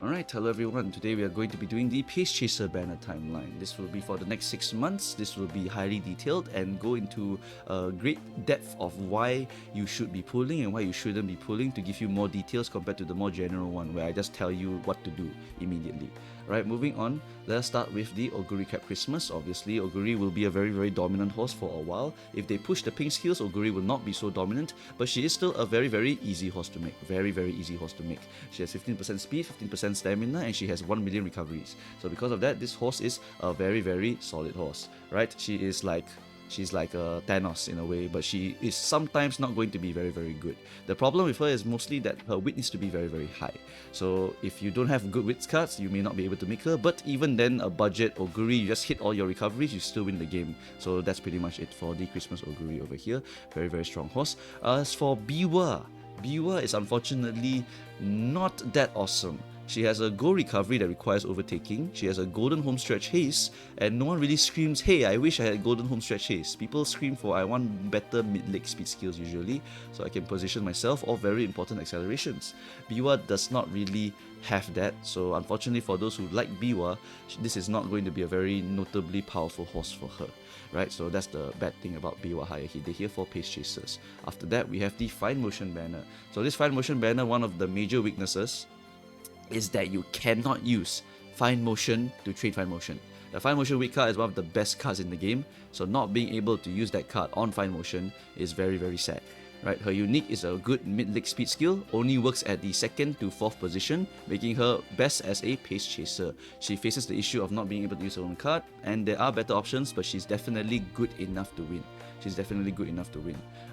Alright, hello everyone. Today we are going to be doing the Pace Chaser banner timeline. This will be for the next 6 months. This will be highly detailed and go into great depth of why you should be pulling and why you shouldn't be pulling to give you more details compared to the more general one where I just tell you what to do immediately. Right, moving on, let's start with the Oguri Cap Christmas. Obviously, Oguri will be a very dominant horse for a while. If they push the pink skills, Oguri will not be so dominant, but she is still a very easy horse to make. Very easy horse to make. She has 15% speed, 15% stamina, and she has 1 million recoveries. So because of that, this horse is a very solid horse, right? She's like a Thanos in a way, but she is sometimes not going to be very good. The problem with her is mostly that her wit needs to be very high. So if you don't have good wits cards, you may not be able to make her, but even then, a budget Oguri, you just hit all your recoveries, you still win the game. So that's pretty much it for the Christmas Oguri over here. Very strong horse. As for Biwa, Biwa is unfortunately not that awesome. She has a gold recovery that requires overtaking, she has a golden homestretch haste, and no one really screams, hey, I wish I had golden homestretch haste. People scream for, I want better mid-leg speed skills usually, so I can position myself, or very important accelerations. Biwa does not really have that, so unfortunately for those who like Biwa, this is not going to be a very notably powerful horse for her. Right, so that's the bad thing about Biwa Hyahide here for Pace Chasers. After that, we have the Fine Motion banner. So this Fine Motion banner, one of the major weaknesses is that you cannot use Fine Motion to trade Fine Motion. The Fine Motion weak card is one of the best cards in the game, so not being able to use that card on Fine Motion is very sad. Right, her unique is a good mid-leg speed skill, only works at the 2nd to 4th position, making her best as a Pace Chaser. She faces the issue of not being able to use her own card, and there are better options, but she's definitely good enough to win.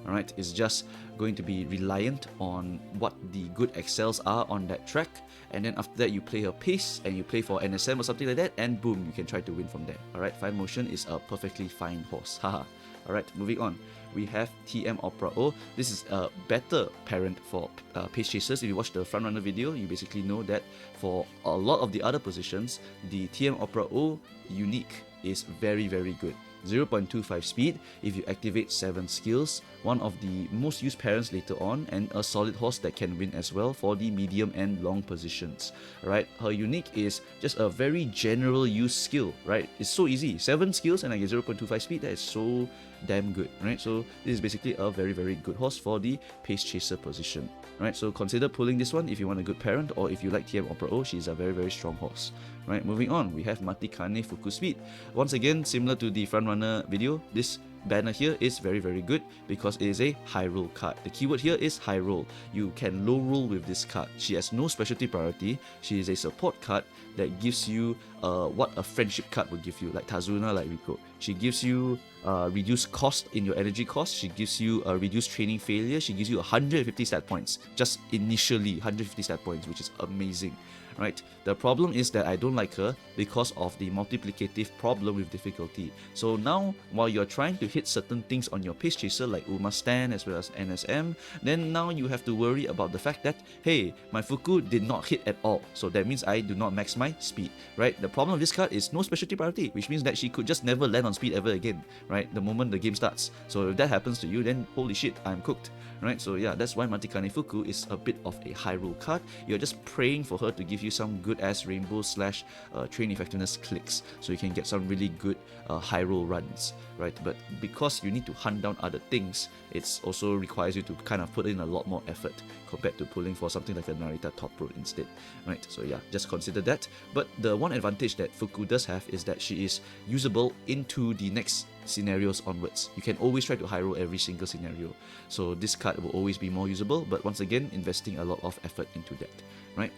Alright, it's just going to be reliant on what the good excels are on that track, and then after that you play her pace and you play for NSM or something like that, and boom, you can try to win from there. Alright, Fine Motion is a perfectly fine horse. Haha. Alright, moving on. We have TM Opera O. This is a better parent for Pace Chasers. If you watch the Frontrunner video, you basically know that for a lot of the other positions, the TM Opera O unique is very good. 0.25 speed if you activate 7 skills, one of the most used parents later on, and a solid horse that can win as well for the medium and long positions. Right, her unique is just a very general use skill. Right, it's so easy, 7 skills and I get 0.25 speed. That is so damn good. Right, so this is basically a very good horse for the Pace Chaser position. Right, so consider pulling this one if you want a good parent, or if you like TM Opera O, she's a very strong horse. Right, moving on, we have Matikane Fuku Speed. Once again, similar to the Frontrunner video, this banner here is very good because it is a high roll card. The keyword here is high roll. You can low roll with this card. She has no specialty priority. She is a support card that gives you what a friendship card would give you, like Tazuna, like Rico. She gives you reduced cost in your energy cost. She gives you a reduced training failure. She gives you 150 stat points, just initially 150 stat points, which is amazing. Right, the problem is that I don't like her because of the multiplicative problem with difficulty. So now, while you're trying to hit certain things on your Pace Chaser like Umastan as well as NSM, then now you have to worry about the fact that, hey, my Fuku did not hit at all, so that means I do not max my speed. Right, the problem with this card is no specialty priority, which means that she could just never land on speed ever again, right, the moment the game starts. So if that happens to you, then holy shit, I'm cooked. Right, so yeah, that's why Matikane Fuku is a bit of a high roll card. You're just praying for her to give you some good ass rainbow slash train effectiveness clicks, so you can get some really good high roll runs. Right, but because you need to hunt down other things, it also requires you to kind of put in a lot more effort compared to pulling for something like a Narita top road instead. Right, so yeah, just consider that. But the one advantage that Fuku does have is that she is usable into the next scenarios onwards. You can always try to high roll every single scenario, so this card will always be more usable, but once again, investing a lot of effort into that. Right,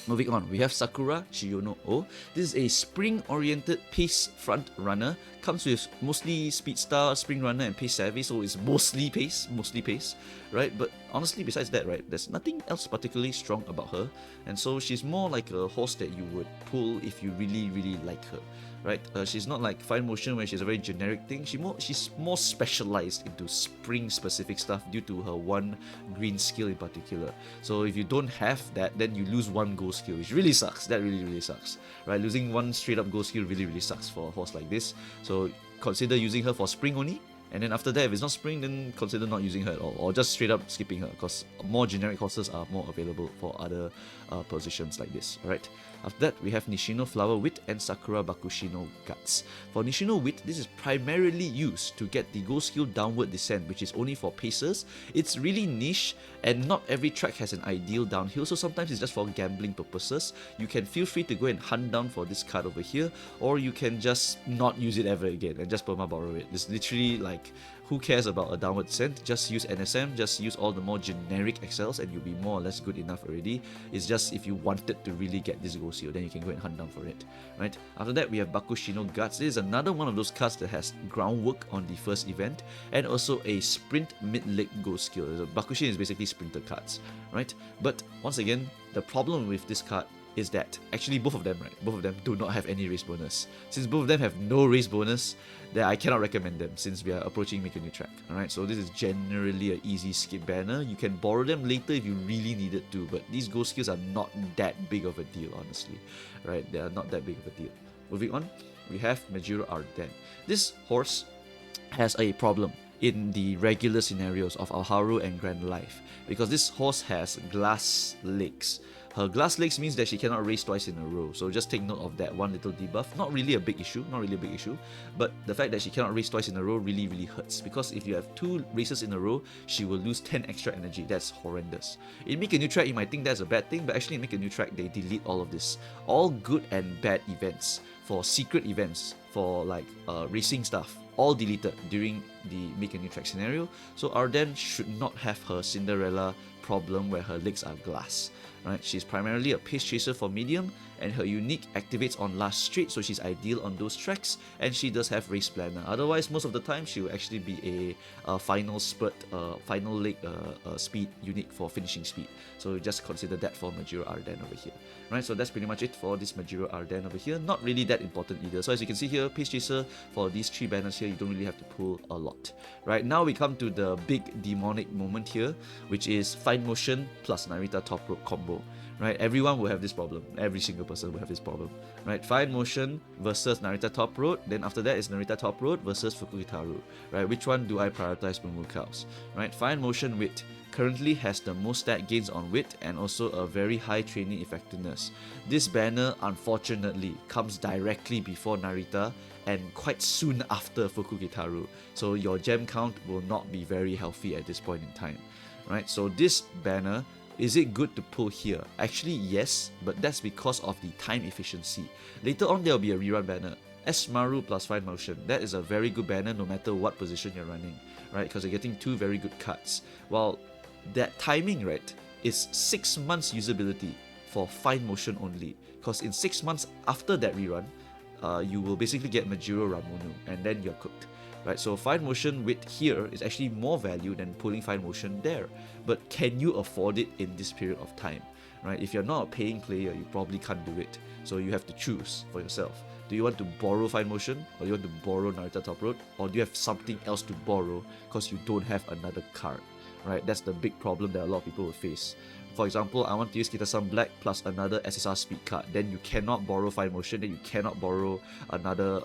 moving on, we have Sakura Chiyono O. This is a spring-oriented pace front runner. Comes with mostly speed star, spring runner, and pace savvy, so it's mostly pace. Right, but honestly, besides that, right, there's nothing else particularly strong about her, and so she's more like a horse that you would pull if you really like her. Right, she's not like Fine Motion where she's a very generic thing. She's more specialized into spring specific stuff due to her one green skill in particular. So if you don't have that, then you lose one gold skill, which really sucks. That really sucks. Right, losing one straight up gold skill really sucks for a horse like this. So consider using her for spring only, And then after that, if it's not spring, then consider not using her at all, or just straight up skipping her, because more generic horses are more available for other positions like this. Alright. After that, we have Nishino Flower Wit and Sakura Bakushino Guts. For Nishino Wit, this is primarily used to get the Go skill Downward Descent, which is only for pacers. It's really niche, and not every track has an ideal downhill, so sometimes it's just for gambling purposes. You can feel free to go and hunt down for this card over here, or you can just not use it ever again and just perma borrow it. It's literally like, who cares about a downward descent? Just use NSM, just use all the more generic XLs and you'll be more or less good enough already. It's just if you wanted to really get this Go seal, then you can go and hunt down for it. Right? After that, we have Bakushino Guts. This is another one of those cards that has groundwork on the first event, and also a sprint mid-leg Go skill. So Bakushin is basically sprinter cards, right? But once again, the problem with this card is that actually both of them do not have any race bonus. Since both of them have no race bonus, then I cannot recommend them since we are approaching Make a New Track. Alright, so this is generally an easy skip banner. You can borrow them later if you really needed to, but these Go skills are not that big of a deal, honestly. Right, they are not that big of a deal. Moving on, we have Mejiro Ardan. This horse has a problem in the regular scenarios of Alharu and Grand Life, because this horse has glass legs. Her glass legs means that she cannot race twice in a row, so just take note of that one little debuff. Not really a big issue, but the fact that she cannot race twice in a row really hurts, because if you have 2 races in a row, she will lose 10 extra energy. That's horrendous. In Make a New Track, you might think that's a bad thing, but actually in Make a New Track, they delete all of this. All good and bad events, for secret events, for like racing stuff, all deleted during the Make a New Track scenario, so Ardan should not have her Cinderella problem where her legs are glass. Right? She's primarily a pace chaser for medium, and her unique activates on last straight, so she's ideal on those tracks, and she does have race planner. Otherwise, most of the time, she will actually be a final spurt, final leg speed unique for finishing speed. So just consider that for Mejiro Ardan over here. Right, so that's pretty much it for this Mejiro Ardan over here. Not really that important either. So as you can see here, pace chaser for these 3 banners here, you don't really have to pull a lot. Right, now we come to the big demonic moment here, which is Fine Motion plus Narita Top Rope combo. Right, everyone will have this problem. Every single person will have this problem. Right, Fine Motion versus Narita Top Road. Then after that is Narita Top Road versus Fuku. Right, which one do I prioritize Mumu Cows? Right, Fine Motion Wit currently has the most stat gains on Wit and also a very high training effectiveness. This banner unfortunately comes directly before Narita and quite soon after Fuku. So your gem count will not be very healthy at this point in time. Right, so this banner, is it good to pull here? Actually, yes, but that's because of the time efficiency. Later on, there will be a rerun banner. Esmaru plus Fine Motion. That is a very good banner no matter what position you're running, right? Because you're getting 2 very good cuts. While that timing, right, is 6 months usability for Fine Motion only. Because in 6 months after that rerun, you will basically get Mejiro Ramunu, and then you're cooked. Right, so Fine Motion Wit here is actually more value than pulling Fine Motion there. But can you afford it in this period of time? Right, if you're not a paying player, you probably can't do it. So you have to choose for yourself. Do you want to borrow Fine Motion, or do you want to borrow Narita Top Road, or do you have something else to borrow because you don't have another card? Right, that's the big problem that a lot of people will face. For example, I want to use Kita-san Black plus another SSR speed card. Then you cannot borrow Fine Motion, then you cannot borrow another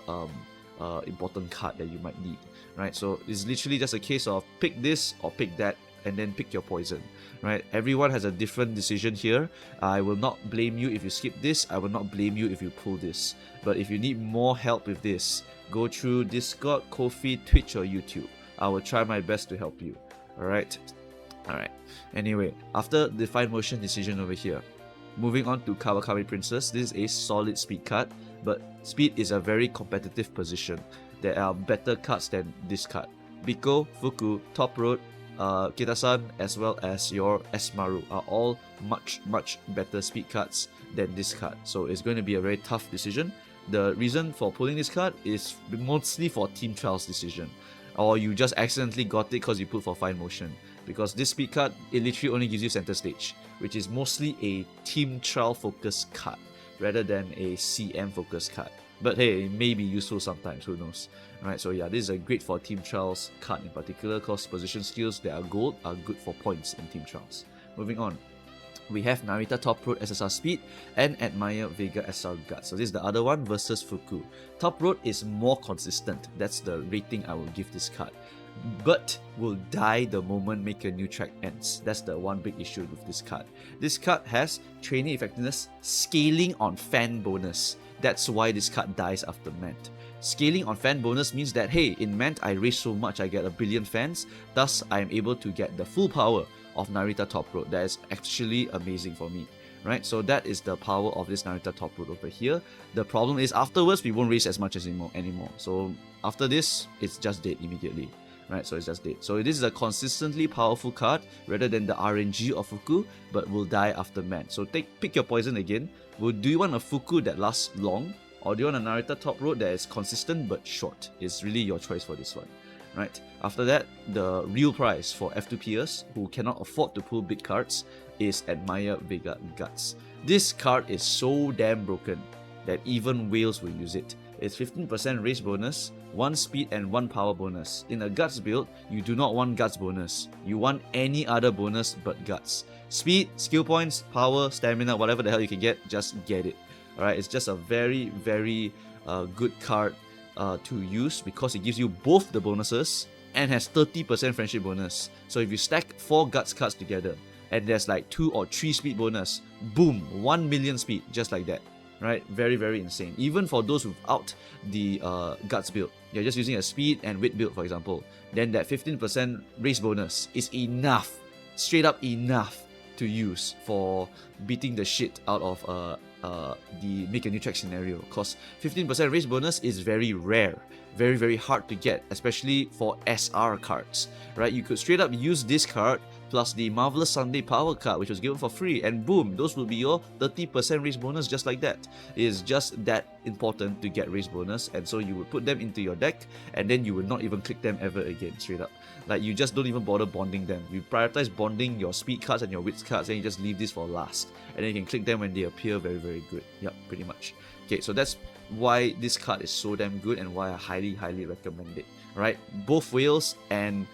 important card that you might need, right? So it's literally just a case of pick this or pick that, and then pick your poison, right? Everyone has a different decision here. I will not blame you if you skip this. I will not blame you if you pull this. But if you need more help with this, go through Discord, Ko-fi, Twitch, or YouTube. I will try my best to help you. Alright. Anyway, after the Fine Motion decision over here, moving on to Kawakami Princess. This is a solid speed card, but speed is a very competitive position. There are better cards than this card. Biko, Fuku, Top Road, Kita-san, as well as your Esmaru are all much better speed cards than this card. So it's going to be a very tough decision. The reason for pulling this card is mostly for Team Trials decision. Or you just accidentally got it because you put for Fine Motion. Because this speed card, it literally only gives you center stage, which is mostly a Team Trial focused card rather than a CM focused card. But hey, it may be useful sometimes, who knows. Alright, so yeah, this is a great for Team Trials card in particular, because position skills that are gold are good for points in Team Trials. Moving on, we have Narita Top Road SSR Speed and Admire Vega SR Guts. So this is the other one versus Fuku. Top Road is more consistent. That's the rating I will give this card. but will die the moment Make a New Track ends. That's the one big issue with this card. This card has training effectiveness, scaling on fan bonus. That's why this card dies after Ment. Scaling on fan bonus means that, hey, in Ment I raise so much I get a billion fans, thus I am able to get the full power of Narita Top Road. That is actually amazing for me. Right, so that is the power of this Narita Top Road over here. The problem is afterwards we won't raise as much as anymore. So after this, it's just dead immediately. Right, so it's just dead. So this is a consistently powerful card rather than the RNG of Fuku, but will die after Ment. So pick your poison again. Do you want a Fuku that lasts long, or do you want a Narita Top Road that is consistent but short? It's really your choice for this one. Right, after that, the real prize for F2Pers who cannot afford to pull big cards is Admire Vega Guts. This card is so damn broken that even whales will use it. It's 15% race bonus, 1 speed and 1 power bonus. In a Guts build, you do not want Guts bonus. You want any other bonus but Guts. Speed, skill points, power, stamina, whatever the hell you can get, just get it. Alright, it's just a very, very good card to use because it gives you both the bonuses and has 30% friendship bonus. So if you stack 4 Guts cards together, and there's like 2 or 3 speed bonus, boom, 1 million speed, just like that. Right, very, very insane. Even for those without the Guts build, you're just using a speed and wit build, for example, then that 15% race bonus is enough, straight up enough to use for beating the shit out of the Make a New Track scenario. Because 15% race bonus is very rare, very, very hard to get, especially for SR cards. Right, you could straight up use this card plus the Marvelous Sunday Power card, which was given for free, and boom, those will be your 30% race bonus just like that. It is just that important to get race bonus, and so you would put them into your deck, and then you would not even click them ever again, straight up. Like, you just don't even bother bonding them. You prioritize bonding your speed cards and your wits cards, and you just leave this for last. And then you can click them when they appear very, very good. Yep, pretty much. Okay, so that's why this card is so damn good and why I highly, highly recommend it. Right? Both whales and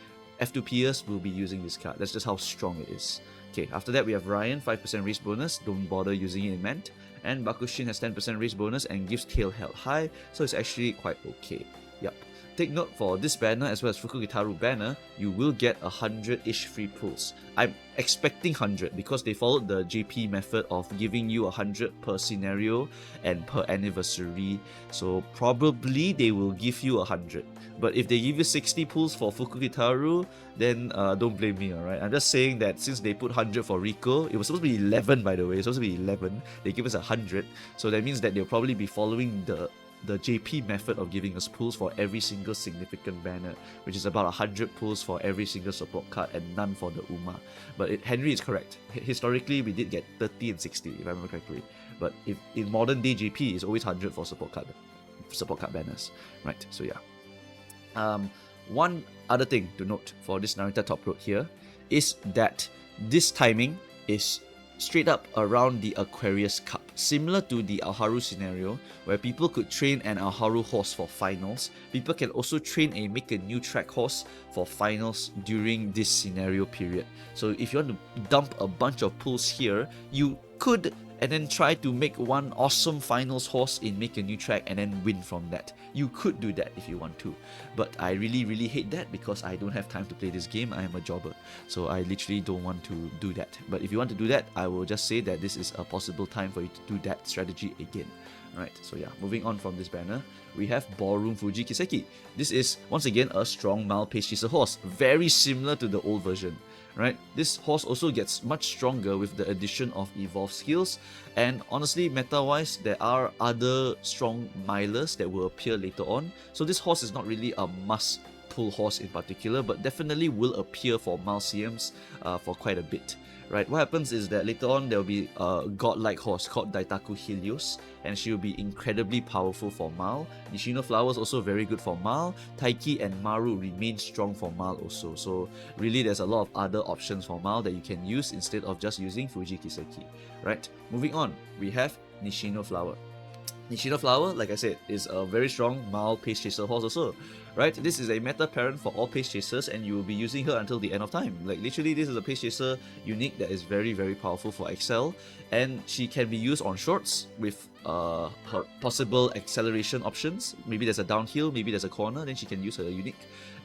F2Pers will be using this card. That's just how strong it is. Okay, after that we have Ryan, 5% race bonus, don't bother using it in Ment. And Bakushin has 10% race bonus and gives tail held high, so it's actually quite okay. Yep. Take note, for this banner as well as Fuku Gitaru banner, you will get 100-ish free pulls. I'm expecting 100 because they followed the JP method of giving you 100 per scenario and per anniversary, so probably they will give you 100. But if they give you 60 pulls for Fuku Gitaru, then don't blame me, alright? I'm just saying that since they put 100 for Rico, it was supposed to be 11 by the way, it was supposed to be 11, they give us 100, so that means that they'll probably be following the JP method of giving us pulls for every single significant banner, which is about 100 pulls for every single support card and none for the Uma. But Henry is correct. Historically, we did get 30 and 60, if I remember correctly. But if in modern day JP, it's always 100 for support card banners. Right, so yeah. One other thing to note for this Narita Top Road here is that this timing is straight up around the Aquarius Cup, similar to the Alharu scenario where people could train an Alharu horse for finals. People can also train a Make a New Track horse for finals during this scenario period. So if you want to dump a bunch of pulls here, you could, and then try to make one awesome finals horse in Make a New Track and then win from that. You could do that if you want to, but I really, really hate that because I don't have time to play this game. I am a jobber, so I literally don't want to do that. But if you want to do that, I will just say that this is a possible time for you to do that strategy again. Right, so yeah, moving on from this banner, we have Ballroom Fuji Kiseki. This is, once again, a strong mile pace chaser horse, very similar to the old version. Right, this horse also gets much stronger with the addition of evolved skills, and honestly, meta-wise, there are other strong milers that will appear later on, so this horse is not really a must pull horse in particular, but definitely will appear for mile CMs for quite a bit. Right, what happens is that later on there will be a godlike horse called Daitaku Helios, and she will be incredibly powerful for Mal. Nishino Flower is also very good for Mal. Taiki and Maru remain strong for Mal also, so really there's a lot of other options for Mal that you can use instead of just using Fuji Kiseki. Right, moving on, we have Nishino Flower. Nishino Flower, like I said, is a very strong Mal pace chaser horse also. right? This is a meta parent for all pace chasers, and you will be using her until the end of time. Like literally, this is a pace chaser unique that is very, very powerful for Excel, and she can be used on shorts with her possible acceleration options. Maybe there's a downhill, maybe there's a corner, then she can use her unique,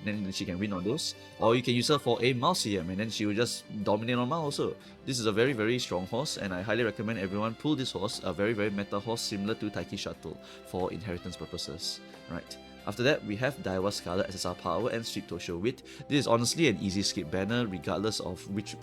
then she can win on those. Or you can use her for a Mile CM, and then she will just dominate on Mile also. This is a very, very strong horse, and I highly recommend everyone pull this horse, a very, very meta horse similar to Taiki Shuttle for inheritance purposes. Right. After that, we have Daiwa Scarlet SSR Power and Sweet Tosho Wit. This is honestly an easy skip banner regardless of which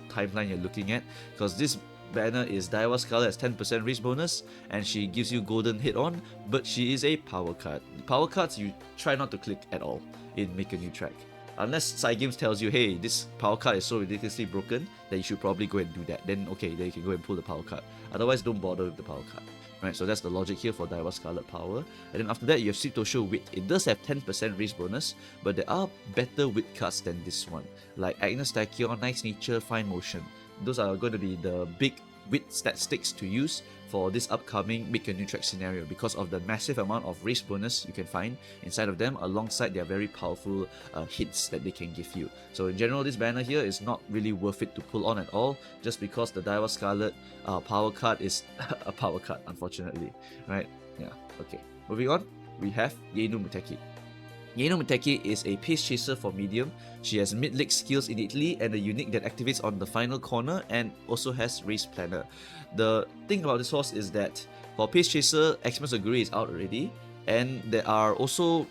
timeline you're looking at, because this banner is Daiwa Scarlet has 10% race bonus, and she gives you golden hit on, but she is a power card. Power cards you try not to click at all in Make a New Track. Unless Side Games tells you, hey, this power card is so ridiculously broken that you should probably go and do that. Then okay, then you can go and pull the power card. Otherwise, don't bother with the power card. Right, so that's the logic here for Daiwa Scarlet Power. And then after that, you have Sweet Tosho Wit. It does have 10% race bonus, but there are better wit cards than this one. Like Agnes, Tachyon, Nice Nature, Fine Motion. Those are going to be the big wit stat sticks to use for this upcoming Make a New Track scenario because of the massive amount of race bonus you can find inside of them alongside their very powerful hits that they can give you. So in general, this banner here is not really worth it to pull on at all just because the Daiwa Scarlet power card is a power card, unfortunately. Right? Yeah, okay. Moving on, we have Yaeno Muteki. Yaeno Muteki is a pace chaser for medium. She has mid-leg skills innately and a unique that activates on the final corner and also has race planner. The thing about this horse is that for pace chaser, Xmas Oguri is out already, and there are also,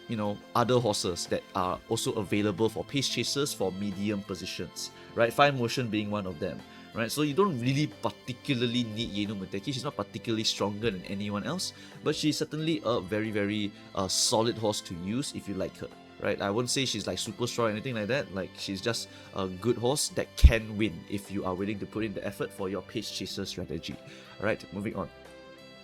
other horses that are also available for pace chasers for medium positions, right? Fine Motion being one of them. Right, so you don't really particularly need Yaeno Muteki. She's not particularly stronger than anyone else, but she's certainly a very, very solid horse to use if you like her. Right, I wouldn't say she's like super strong or anything like that. Like she's just a good horse that can win if you are willing to put in the effort for your pace chaser strategy. Alright, moving on.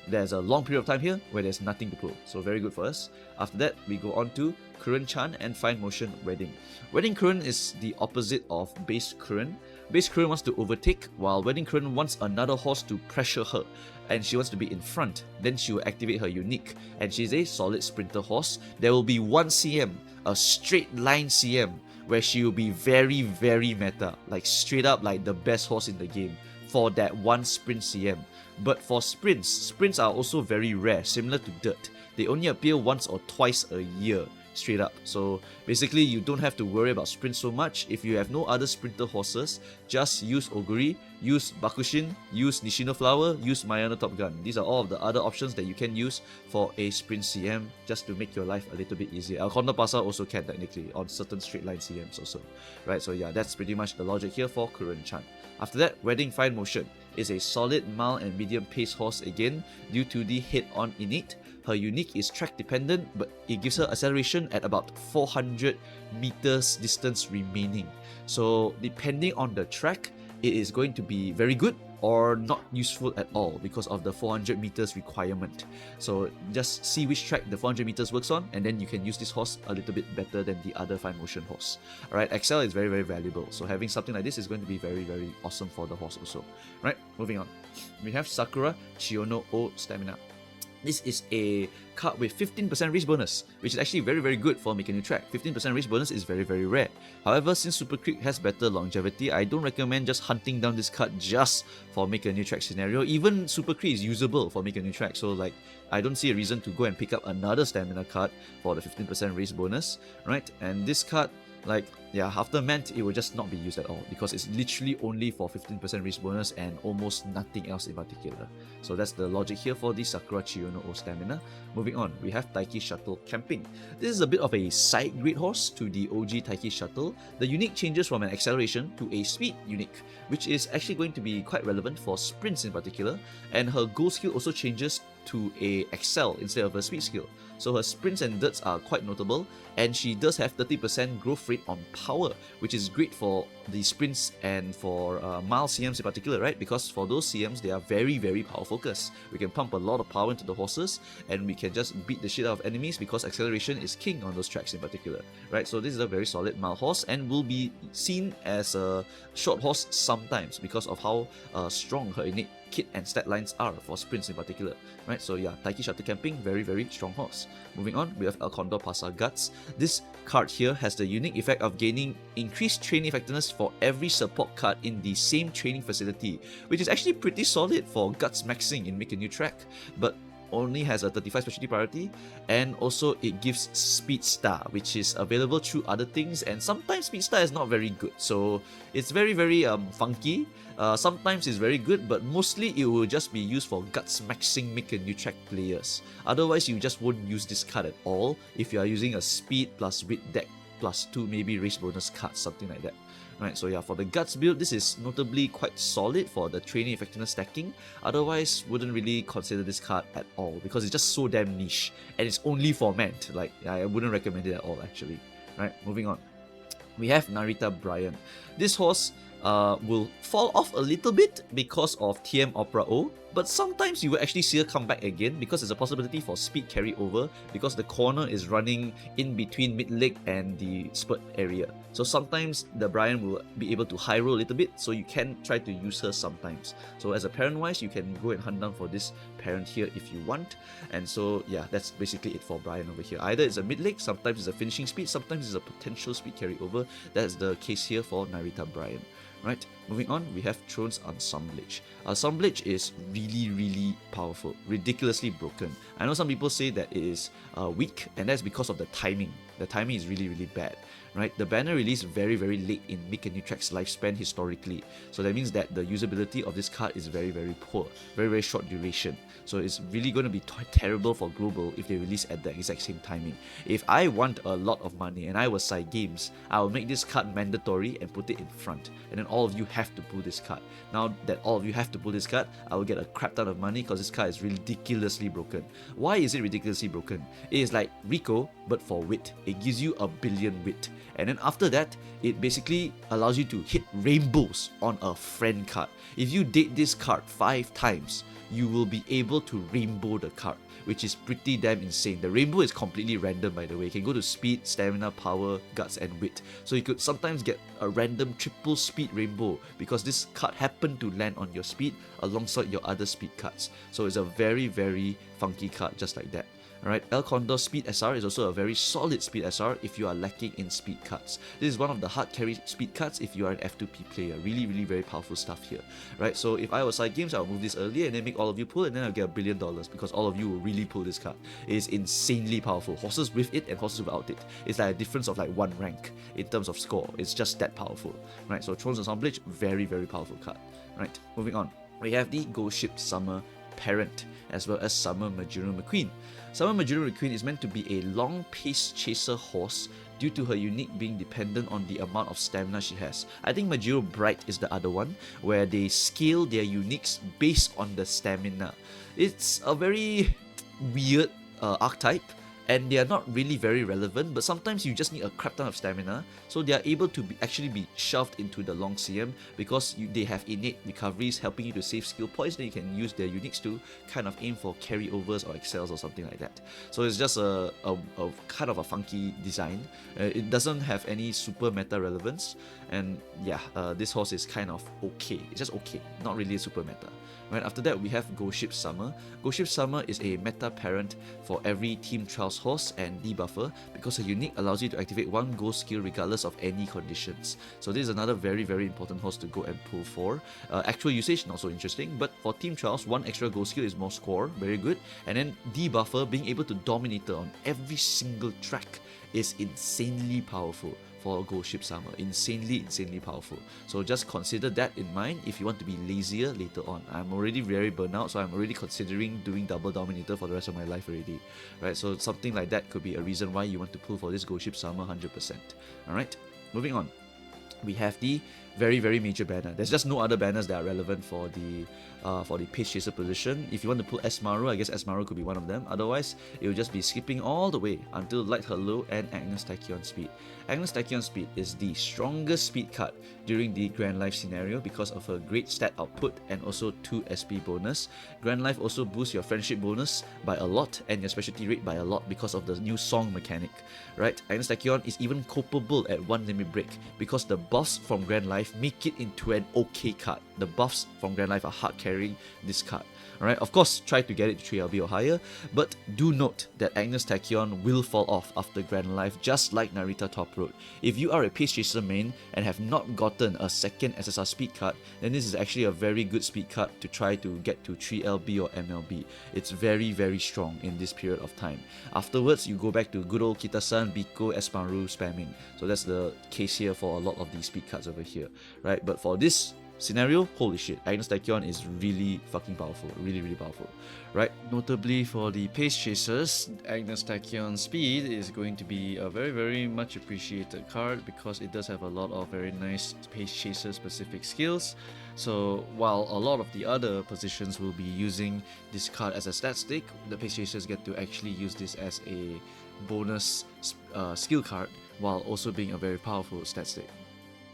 There's a long period of time here where there's nothing to pull, so very good for us. After that, we go on to Curren-chan and Fine Motion Wedding. Wedding Curren is the opposite of Base Curren. Base Curren wants to overtake, while Wedding Curren wants another horse to pressure her, and she wants to be in front. Then she will activate her unique, and she's a solid sprinter horse. There will be one CM, a straight line CM, where she will be very, very meta, like straight up like the best horse in the game for that one sprint CM. But for sprints are also very rare, similar to Dirt. They only appear once or twice a year, straight up. So basically, you don't have to worry about sprints so much. If you have no other sprinter horses, just use Oguri, use Bakushin, use Nishino Flower, use Mayano Top Gun. These are all of the other options that you can use for a sprint CM just to make your life a little bit easier. Condor Pasa also can technically on certain straight line CMs also. Right, so yeah, that's pretty much the logic here for Curren-chan. After that, Wedding Fine Motion is a solid mild and medium pace horse again due to the head-on innate. Her unique is track dependent, but it gives her acceleration at about 400 meters distance remaining. So depending on the track, it is going to be very good or not useful at all because of the 400 meters requirement. So just see which track the 400 meters works on, and then you can use this horse a little bit better than the other Fine Motion horse. Alright, Excel is very, very valuable. So having something like this is going to be very, very awesome for the horse also. Right, moving on. We have Sakura Chiyono O Stamina. This is a card with 15% race bonus, which is actually very, very good for Make a New Track. 15% race bonus is very, very rare. However, since Super Creek has better longevity, I don't recommend just hunting down this card just for Make a New Track scenario. Even Super Creek is usable for Make a New Track, so like I don't see a reason to go and pick up another stamina card for the 15% race bonus, right? And this card, like, yeah, after Ment, it will just not be used at all because it's literally only for 15% race bonus and almost nothing else in particular. So that's the logic here for the Sakura Chiyono O Stamina. Moving on, we have Taiki Shuttle Camping. This is a bit of a side grade horse to the OG Taiki Shuttle. The unique changes from an acceleration to a speed unique, which is actually going to be quite relevant for sprints in particular, and her goal skill also changes to a excel instead of a speed skill. So her sprints and dirts are quite notable, and she does have 30% growth rate on power, which is great for the sprints and for mile CMs in particular, right? Because for those CMs, they are very, very power focused. We can pump a lot of power into the horses, and we can just beat the shit out of enemies because acceleration is king on those tracks in particular, right? So this is a very solid mile horse and will be seen as a short horse sometimes because of how strong her innate kit and stat lines are for sprints in particular, right? So yeah, Taiki Shuttle Camping, very, very strong horse. Moving on, we have Condor Pasa Guts. This card here has the unique effect of gaining increased training effectiveness for every support card in the same training facility, which is actually pretty solid for Guts maxing in Make a New Track, but only has a 35 specialty priority, and also it gives Speed Star, which is available through other things, and sometimes Speed Star is not very good, so it's very, very funky. Sometimes it's very good, but mostly it will just be used for Guts maxing Make a New Track players. Otherwise, you just won't use this card at all if you are using a Speed plus Wit deck plus 2 maybe race bonus cards, something like that. Right, so yeah, for the Guts build, this is notably quite solid for the training effectiveness stacking. Otherwise, wouldn't really consider this card at all because it's just so damn niche and it's only for Ment. Like, I wouldn't recommend it at all actually. Right, moving on. We have Narita Brian. This horse will fall off a little bit because of TM Opera O, but sometimes you will actually see her come back again because there's a possibility for speed carry over because the corner is running in between mid leg and the spurt area. So sometimes the Brian will be able to high roll a little bit, so you can try to use her sometimes. So as a parent wise, you can go and hunt down for this parent here if you want. And so yeah, that's basically it for Brian over here. Either it's a mid leg, sometimes it's a finishing speed, sometimes it's a potential speed carry over. That's the case here for Narita Brian. Right, moving on, we have Throne's Assemblage. Assemblage is really, really powerful, ridiculously broken. I know some people say that it is weak, and that's because of the timing. The timing is really, really bad. Right, the banner released very, very late in Make a New Track's lifespan historically. So that means that the usability of this card is very, very poor, very, very short duration. So it's really going to be terrible for global if they release at the exact same timing. If I want a lot of money and I was side games, I will make this card mandatory and put it in front. And then all of you have to pull this card. Now that all of you have to pull this card, I will get a crap ton of money because this card is ridiculously broken. Why is it ridiculously broken? It is like Rico, but for wit. It gives you a billion wit. And then after that, it basically allows you to hit rainbows on a friend card. If you date this card 5 times, you will be able to rainbow the card, which is pretty damn insane. The rainbow is completely random, by the way. You can go to speed, stamina, power, guts, and wit. So you could sometimes get a random triple speed rainbow because this card happened to land on your speed alongside your other speed cards. So it's a very, very funky card just like that. Alright, El Condor Speed SR is also a very solid Speed SR if you are lacking in speed cards. This is one of the hard carry speed cards if you are an F2P player. Really, really very powerful stuff here. Right, so if I was side games, I'll move this earlier and then make all of you pull, and then I'll get $1 billion because all of you will really pull this card. It is insanely powerful. Horses with it and horses without it. It's like a difference of like 1 rank in terms of score. It's just that powerful. Right, so Throne's Assemblage, very, very powerful card. Right, moving on. We have the Ghost Ship Summer Parent, as well as Summer Mejiro McQueen. Summer Mejiro McQueen is meant to be a long pace chaser horse due to her unique being dependent on the amount of stamina she has. I think Mejiro Bright is the other one, where they scale their uniques based on the stamina. It's a very weird archetype, and they are not really very relevant, but sometimes you just need a crap ton of stamina, so they are able to actually be shoved into the long CM because they have innate recoveries helping you to save skill points. Then you can use their uniques to kind of aim for carryovers or excels or something like that. So it's just a kind of a funky design. It doesn't have any super meta relevance, and yeah, this horse is kind of okay. It's just okay, not really super meta. Right, after that, we have Ghost Ship Summer. Ghost Ship Summer is a meta parent for every Team Trials horse and debuffer because a unique allows you to activate 1 ghost skill regardless of any conditions. So this is another very, very important horse to go and pull for. Actual usage, not so interesting, but for Team Trials, 1 extra ghost skill is more score, very good. And then debuffer, being able to dominate her on every single track is insanely powerful for Ghost Ship Summer. Insanely powerful. So just consider that in mind if you want to be lazier later on. I'm already very burnout, so I'm already considering doing double dominator for the rest of my life already. Right, so something like that could be a reason why you want to pull for this Ghost Ship Summer 100%. Alright, moving on. We have the very, very major banner. There's just no other banners that are relevant for the Page Chaser position. If you want to pull Esmaru, I guess Esmaru could be one of them. Otherwise, it will just be skipping all the way until Light Hello and Agnes Tachyon Speed. Agnes Tachyon Speed is the strongest speed card during the Grand Life scenario because of her great stat output and also 2 SP bonus. Grand Life also boosts your friendship bonus by a lot and your specialty rate by a lot because of the new song mechanic. Right? Agnes Tachyon is even culpable at 1 limit break because the boss from Grand Life Life make it into an okay card. The buffs from Grand Life are hard carrying this card. Alright, of course, try to get it to 3LB or higher, but do note that Agnes Tachyon will fall off after Grand Life, just like Narita Top Road. If you are a Pace Chaser main and have not gotten a second SSR speed card, then this is actually a very good speed card to try to get to 3LB or MLB. It's very, very strong in this period of time. Afterwards, you go back to good old Kitasan, Biko, Esmaru spamming. So that's the case here for a lot of these speed cards over here, right? But for this scenario, holy shit, Agnes Tachyon is really fucking powerful, really, really powerful, right? Notably for the Pace Chasers, Agnes Tachyon Speed is going to be a very, very much appreciated card because it does have a lot of very nice Pace Chaser specific skills. So while a lot of the other positions will be using this card as a stat stick, the Pace Chasers get to actually use this as a bonus skill card while also being a very powerful stat stick.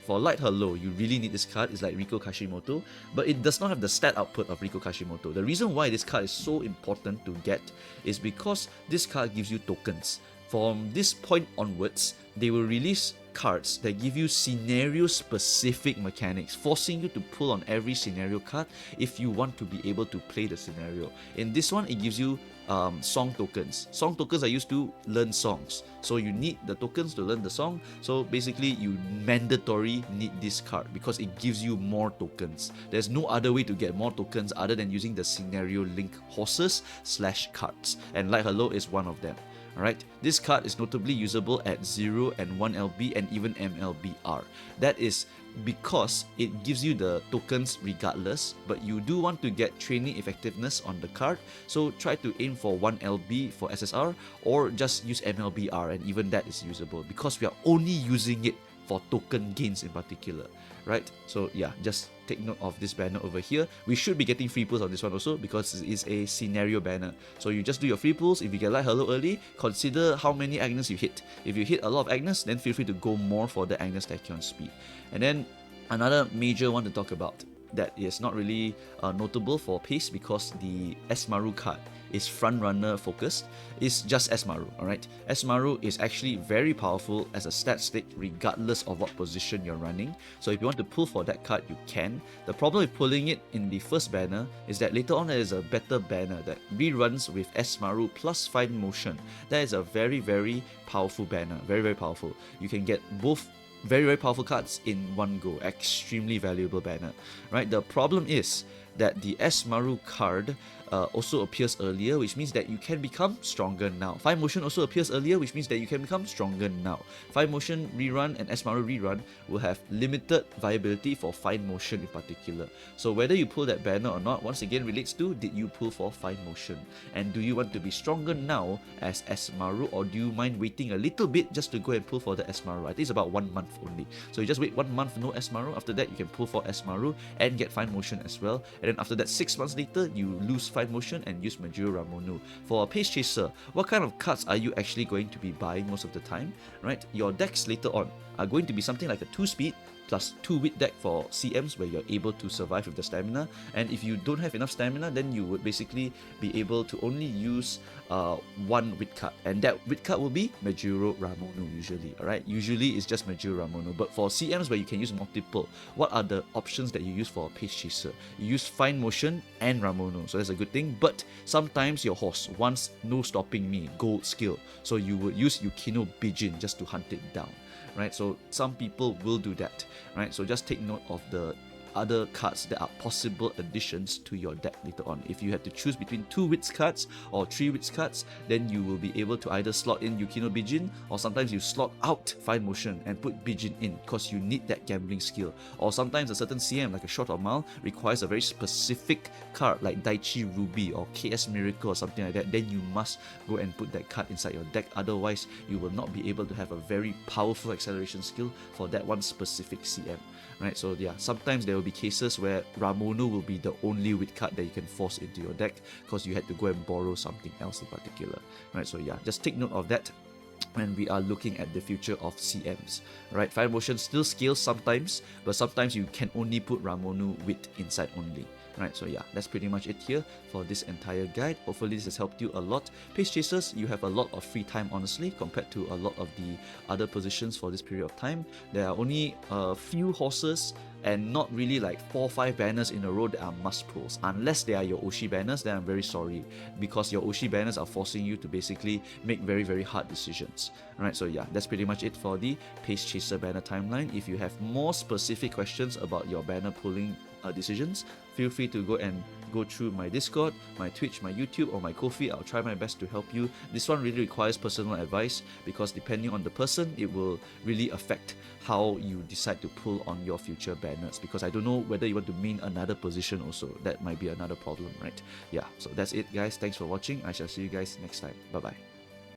For Light Her Low, you really need this card. It's like Riko Kashimoto, but it does not have the stat output of Riko Kashimoto. The reason why this card is so important to get is because this card gives you tokens. From this point onwards, they will release cards that give you scenario-specific mechanics, forcing you to pull on every scenario card if you want to be able to play the scenario. In this one, it gives you song tokens. Song tokens are used to learn songs, so you need the tokens to learn the song. So basically you mandatory need this card because it gives you more tokens. There's no other way to get more tokens other than using the scenario link horses / cards, and Light Her Low is one of them. Alright, this card is notably usable at 0 and 1LB and even MLBR. That is because it gives you the tokens regardless, but you do want to get training effectiveness on the card, so try to aim for 1LB for SSR or just use MLBR, and even that is usable because we are only using it for token gains in particular, right? So yeah, just take note of this banner over here. We should be getting free pulls on this one also because it is a scenario banner. So you just do your free pulls. If you get Light Her Low early, consider how many Agnes you hit. If you hit a lot of Agnes, then feel free to go more for the Agnes Tachyon Speed. And then another major one to talk about that is not really notable for Pace because the Esmaru card is front runner focused, is just Esmaru, alright? Esmaru is actually very powerful as a stat stick regardless of what position you're running. So if you want to pull for that card, you can. The problem with pulling it in the first banner is that later on there is a better banner that reruns with Esmaru plus Fine Motion. That is a very, very powerful banner, very, very powerful. You can get both very, very powerful cards in one go. Extremely valuable banner, right? The problem is that the Esmaru card also appears earlier, which means that you can become stronger now. Fine Motion also appears earlier, which means that you can become stronger now. Fine Motion rerun and Esmaru rerun will have limited viability for Fine Motion in particular. So whether you pull that banner or not, once again relates to, did you pull for Fine Motion? And do you want to be stronger now as Esmaru, or do you mind waiting a little bit just to go and pull for the Esmaru? I think it's about 1 month only. So you just wait 1 month, no Esmaru. After that, you can pull for Esmaru and get Fine Motion as well. And then after that, 6 months later, you lose Fine Motion and use Mejiro Ramonu. For a Pace Chaser, what kind of cards are you actually going to be buying most of the time? Right? Your decks later on are going to be something like a 2-speed plus 2-wit deck for CMs where you're able to survive with the stamina, and if you don't have enough stamina, then you would basically be able to only use 1 wit card, and that wit card will be Mejiro Ramonu usually, alright? Usually it's just Mejiro Ramonu, but for CMs where you can use multiple, what are the options that you use for a Pace Chaser? You use Fine Motion and Ramonu, so that's a good thing, but sometimes your horse wants No Stopping Me, gold skill, so you would use Yukino Bijin just to hunt it down. Right, so some people will do that, right? So just take note of the other cards that are possible additions to your deck later on. If you had to choose between 2 wits cards or 3 wits cards, then you will be able to either slot in Yukino Bijin, or sometimes you slot out Fine Motion and put Bijin in because you need that gambling skill. Or sometimes a certain CM like a Short or Mile requires a very specific card like Daichi Ruby or KS Miracle or something like that, then you must go and put that card inside your deck. Otherwise, you will not be able to have a very powerful acceleration skill for that one specific CM. Right, so yeah, sometimes there will be cases where Ramonu will be the only wit card that you can force into your deck because you had to go and borrow something else in particular. Right, so yeah, just take note of that when we are looking at the future of CMs. Right, Fire Motion still scales sometimes, but sometimes you can only put Ramonu wit inside only. Right, so yeah, that's pretty much it here for this entire guide. Hopefully this has helped you a lot. Pace chasers, you have a lot of free time honestly compared to a lot of the other positions for this period of time. There are only a few horses and not really like 4 or 5 banners in a row that are must pulls. Unless they are your Oshi banners, then I'm very sorry, because your Oshi banners are forcing you to basically make very hard decisions. Alright, so yeah, that's pretty much it for the Pace Chaser banner timeline. If you have more specific questions about your banner pulling decisions, feel free to go through my Discord, my Twitch, my YouTube, or my Ko-fi. I'll try my best to help you. This one really requires personal advice, because depending on the person, it will really affect how you decide to pull on your future banners, because I don't know whether you want to main another position also. That might be another problem, right? Yeah, so that's it guys. Thanks for watching. I shall see you guys next time. Bye bye.